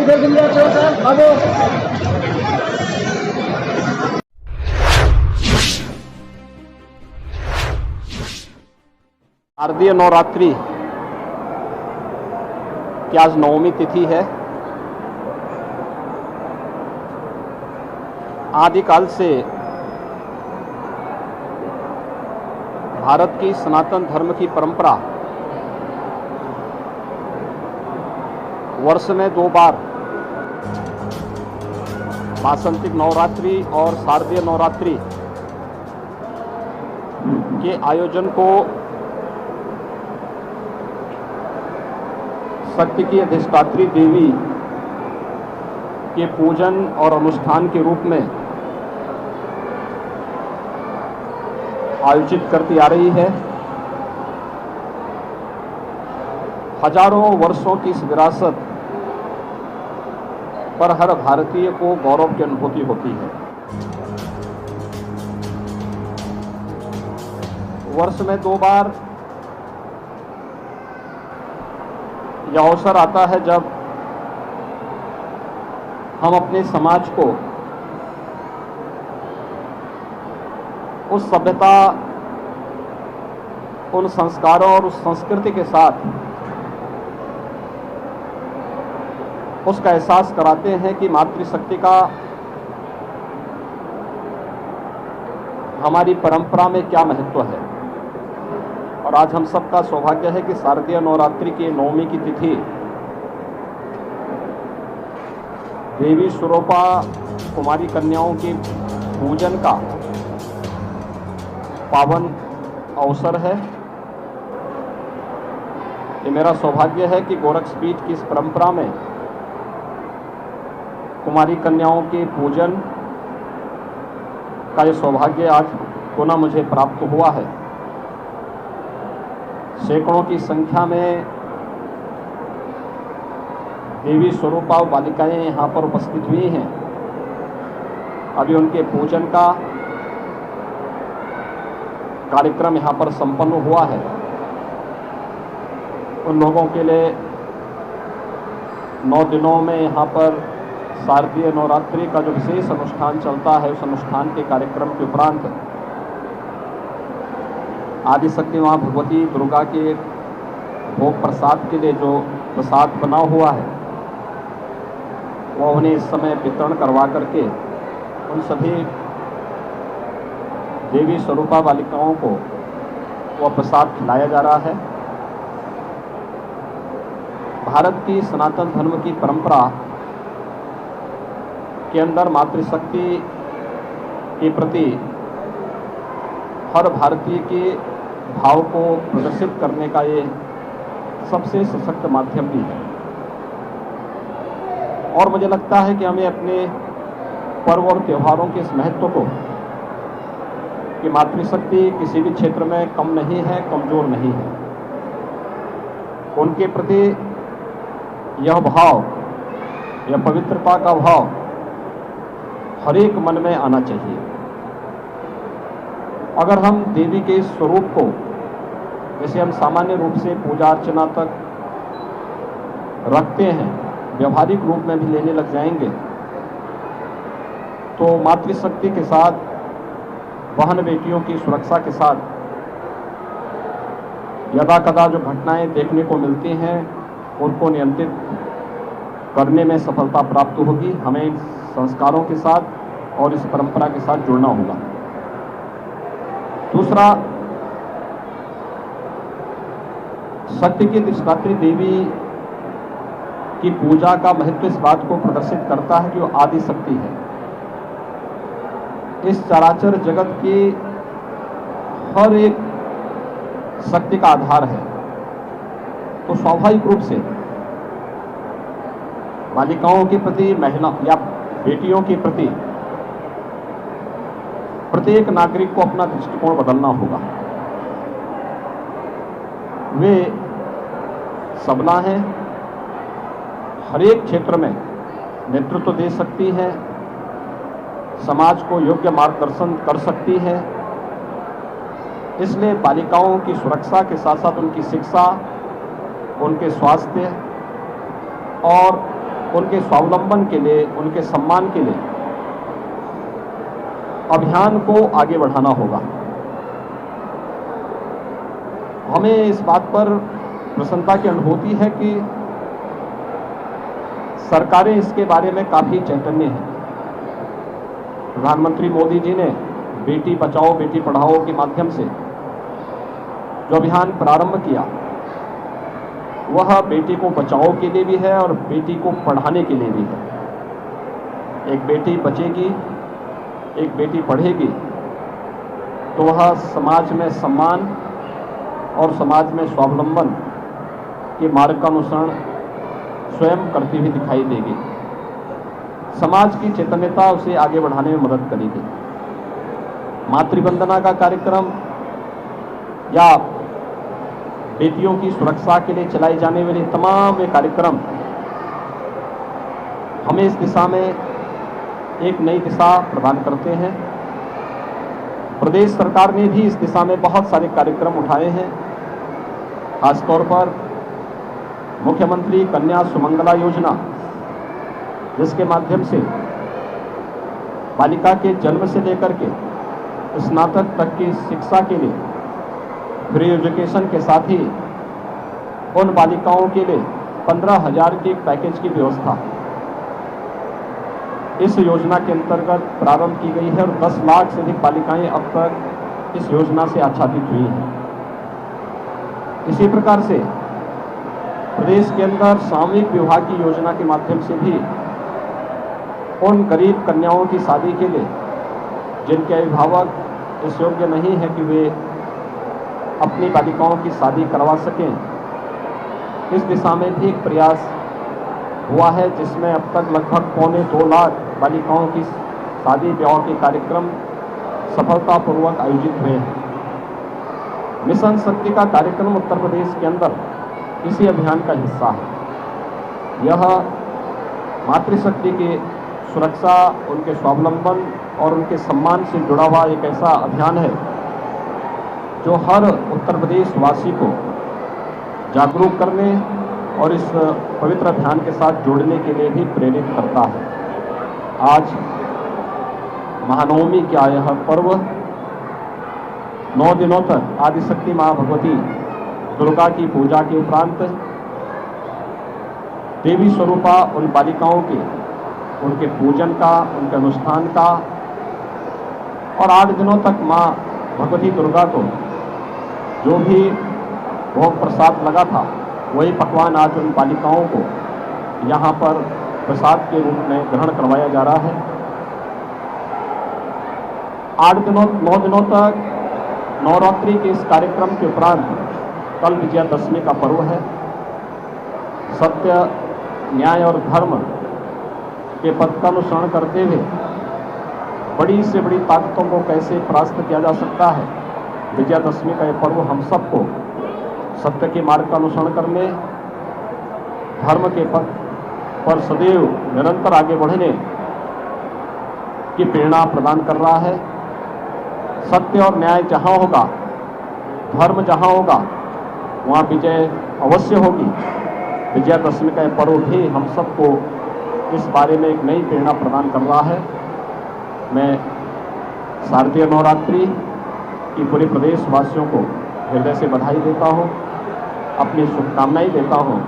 शारदीय नवरात्रि की आज नवमी तिथि है। आदिकाल से भारत की सनातन धर्म की परंपरा वर्ष में 2 बार वासंतिक नवरात्रि और शारदीय नवरात्रि के आयोजन को शक्ति की अधिष्ठात्री देवी के पूजन और अनुष्ठान के रूप में आयोजित करती आ रही है। हजारों वर्षों की इस विरासत पर हर भारतीय को गौरव की अनुभूति होती है। वर्ष में 2 बार यह अवसर आता है जब हम अपने समाज को उस सभ्यता, उन संस्कारों और उस संस्कृति के साथ उसका एहसास कराते हैं कि मातृशक्ति का हमारी परंपरा में क्या महत्व है। और आज हम सबका सौभाग्य है कि शारदीय नवरात्रि की नवमी की तिथि देवी स्वरूपा कुमारी कन्याओं के पूजन का पावन अवसर है। ये मेरा सौभाग्य है कि गोरक्षपीठ की इस परंपरा में कुमारी कन्याओं के पूजन का ये सौभाग्य आज पुनः मुझे प्राप्त हुआ है। सैकड़ों की संख्या में देवी स्वरूपा बालिकाएं यहाँ पर उपस्थित हुई हैं। अभी उनके पूजन का कार्यक्रम यहाँ पर संपन्न हुआ है। उन लोगों के लिए 9 दिनों में यहाँ पर शारदीय नवरात्रि का जो विशेष अनुष्ठान चलता है, उस अनुष्ठान के कार्यक्रम के उपरांत आदिशक्ति माँ भगवती दुर्गा के भोग प्रसाद के लिए जो प्रसाद बना हुआ है वह उन्हें इस समय वितरण करवा करके उन सभी देवी स्वरूपा बालिकाओं को वह प्रसाद खिलाया जा रहा है। भारत की सनातन धर्म की परंपरा के अंदर मातृशक्ति के प्रति हर भारतीय के भाव को प्रदर्शित करने का ये सबसे सशक्त माध्यम भी है। और मुझे लगता है कि हमें अपने पर्व और त्योहारों के इस महत्व को, कि मातृशक्ति किसी भी क्षेत्र में कम नहीं है, कमजोर नहीं है, उनके प्रति यह भाव, यह पवित्रता का भाव हर एक मन में आना चाहिए। अगर हम देवी के स्वरूप को, जैसे हम सामान्य रूप से पूजा अर्चना तक रखते हैं, व्यवहारिक रूप में भी लेने लग जाएंगे तो मातृशक्ति के साथ, बहन बेटियों की सुरक्षा के साथ यदा कदा जो घटनाएं देखने को मिलती हैं उनको नियंत्रित करने में सफलता प्राप्त होगी। हमें इन संस्कारों के साथ और इस परंपरा के साथ जुड़ना होगा। दूसरा, शक्ति की अधिष्ठात्री देवी की पूजा का महत्व इस बात को प्रदर्शित करता है कि वो आदि शक्ति है। इस चराचर जगत की हर एक शक्ति का आधार है। तो स्वाभाविक रूप से बालिकाओं के प्रति, महिला या बेटियों के प्रति प्रत्येक नागरिक को अपना दृष्टिकोण बदलना होगा। वे सबला हैं, हर एक क्षेत्र में नेतृत्व दे सकती हैं, समाज को योग्य मार्गदर्शन कर सकती है। इसलिए बालिकाओं की सुरक्षा के साथ साथ उनकी शिक्षा, उनके स्वास्थ्य और उनके स्वावलंबन के लिए, उनके सम्मान के लिए अभियान को आगे बढ़ाना होगा। हमें इस बात पर प्रसन्नता की अनुभूति है कि सरकारें इसके बारे में काफी चैतन्य हैं। प्रधानमंत्री मोदी जी ने बेटी बचाओ बेटी पढ़ाओ के माध्यम से जो अभियान प्रारंभ किया, वह बेटी को बचाओ के लिए भी है और बेटी को पढ़ाने के लिए भी है। एक बेटी बचेगी, एक बेटी पढ़ेगी, तो वह समाज में सम्मान और समाज में स्वावलंबन के मार्ग का अनुसरण स्वयं करती हुई दिखाई देगी। समाज की चैतन्यता उसे आगे बढ़ाने में मदद करेगी। मातृवंदना का कार्यक्रम या बेटियों की सुरक्षा के लिए चलाई जाने वाली तमाम ये कार्यक्रम हमें इस दिशा में एक नई दिशा प्रदान करते हैं। प्रदेश सरकार ने भी इस दिशा में बहुत सारे कार्यक्रम उठाए हैं। खासतौर पर मुख्यमंत्री कन्या सुमंगला योजना, जिसके माध्यम से बालिका के जन्म से लेकर के स्नातक तक की शिक्षा के लिए फ्री एजुकेशन के साथ ही उन बालिकाओं के लिए 15,000 के एक पैकेज की व्यवस्था इस योजना के अंतर्गत प्रारंभ की गई है और 10 लाख से अधिक बालिकाएं अब तक इस योजना से आच्छादित हुई हैं। इसी प्रकार से प्रदेश के अंदर सामूहिक विवाह की योजना के माध्यम से भी उन गरीब कन्याओं की शादी के लिए जिनके अभिभावक इस योग्य नहीं है कि वे अपनी बालिकाओं की शादी करवा सकें, इस दिशा में भी एक प्रयास हुआ है, जिसमें अब तक लगभग 2.25 लाख बालिकाओं की शादी ब्याह के कार्यक्रम सफलतापूर्वक आयोजित हुए हैं। मिशन शक्ति का कार्यक्रम उत्तर प्रदेश के अंदर इसी अभियान का हिस्सा है। यह मातृशक्ति की सुरक्षा, उनके स्वावलंबन और उनके सम्मान से जुड़ा हुआ एक ऐसा अभियान है जो हर उत्तर प्रदेश वासी को जागरूक करने और इस पवित्र अभियान के साथ जोड़ने के लिए भी प्रेरित करता है। आज महानवमी का यह पर्व 9 दिनों तक आदिशक्ति मां भगवती दुर्गा की पूजा के उपरांत देवी स्वरूपा उन बालिकाओं के उनके पूजन का, उनके अनुष्ठान का और 8 दिनों तक मां भगवती दुर्गा को जो भी भोग प्रसाद लगा था, वही पकवान आज उन बालिकाओं को यहाँ पर प्रसाद के रूप में ग्रहण करवाया जा रहा है। 9 दिनों तक नवरात्रि के इस कार्यक्रम के उपरांत कल विजयादशमी का पर्व है। सत्य, न्याय और धर्म के पथ का अनुसरण करते हुए बड़ी से बड़ी ताकतों को कैसे परास्त किया जा सकता है, विजयादशमी का यह पर्व हम सबको सत्य के मार्ग का अनुसरण करने, धर्म के पथ पर सदैव निरंतर आगे बढ़ने की प्रेरणा प्रदान कर रहा है। सत्य और न्याय जहां होगा, धर्म जहां होगा, वहां विजय अवश्य होगी। विजयादशमी का यह पर्व भी हम सबको इस बारे में एक नई प्रेरणा प्रदान कर रहा है। मैं शारदीय नवरात्रि की पूरे प्रदेश वासियों को हृदय से बधाई देता हूँ, अपनी शुभकामनाएं देता हूँ।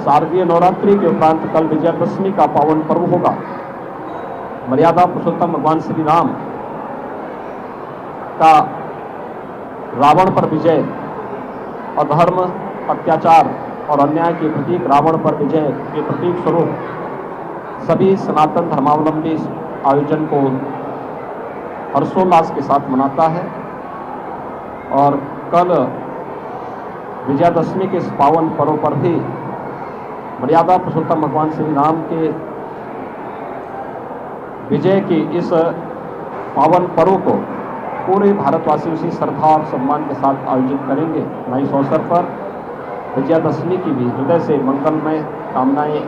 शारदीय नवरात्रि के उपरांत कल विजयादशमी का पावन पर्व होगा। मर्यादा पुरुषोत्तम भगवान श्री राम का रावण पर विजय, अधर्म, अत्याचार और अन्याय के प्रतीक रावण पर विजय के प्रतीक स्वरूप सभी सनातन धर्मावलंबी इस आयोजन को हर्षोल्लास के साथ मनाता है। और कल विजयादशमी के इस पावन पर्व पर भी मर्यादा पुरुषोत्तम भगवान श्री राम के विजय की इस पावन पर्व को पूरे भारतवासी उसी श्रद्धा और सम्मान के साथ आयोजित करेंगे। मैं इस अवसर पर विजयादशमी की भी हृदय से मंगलमय कामनाएं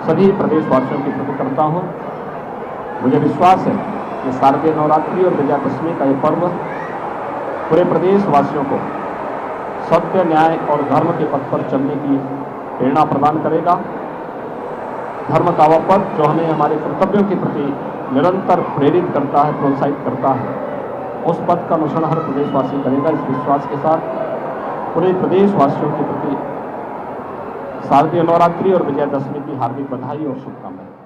सभी प्रदेशवासियों के प्रति करता हूँ। मुझे विश्वास है कि शारदीय नवरात्रि और विजयादशमी का यह पर्व पूरे प्रदेशवासियों को सत्य, न्याय और धर्म के पथ पर चलने की प्रेरणा प्रदान करेगा। धर्म का वह पथ जो हमें हमारे कर्तव्यों के प्रति निरंतर प्रेरित करता है, प्रोत्साहित करता है, उस पथ का अनुसरण हर प्रदेशवासी करेगा। इस विश्वास के साथ पूरे प्रदेशवासियों के प्रति शारदीय नवरात्रि और विजयादशमी की हार्दिक बधाई और शुभकामनाएं।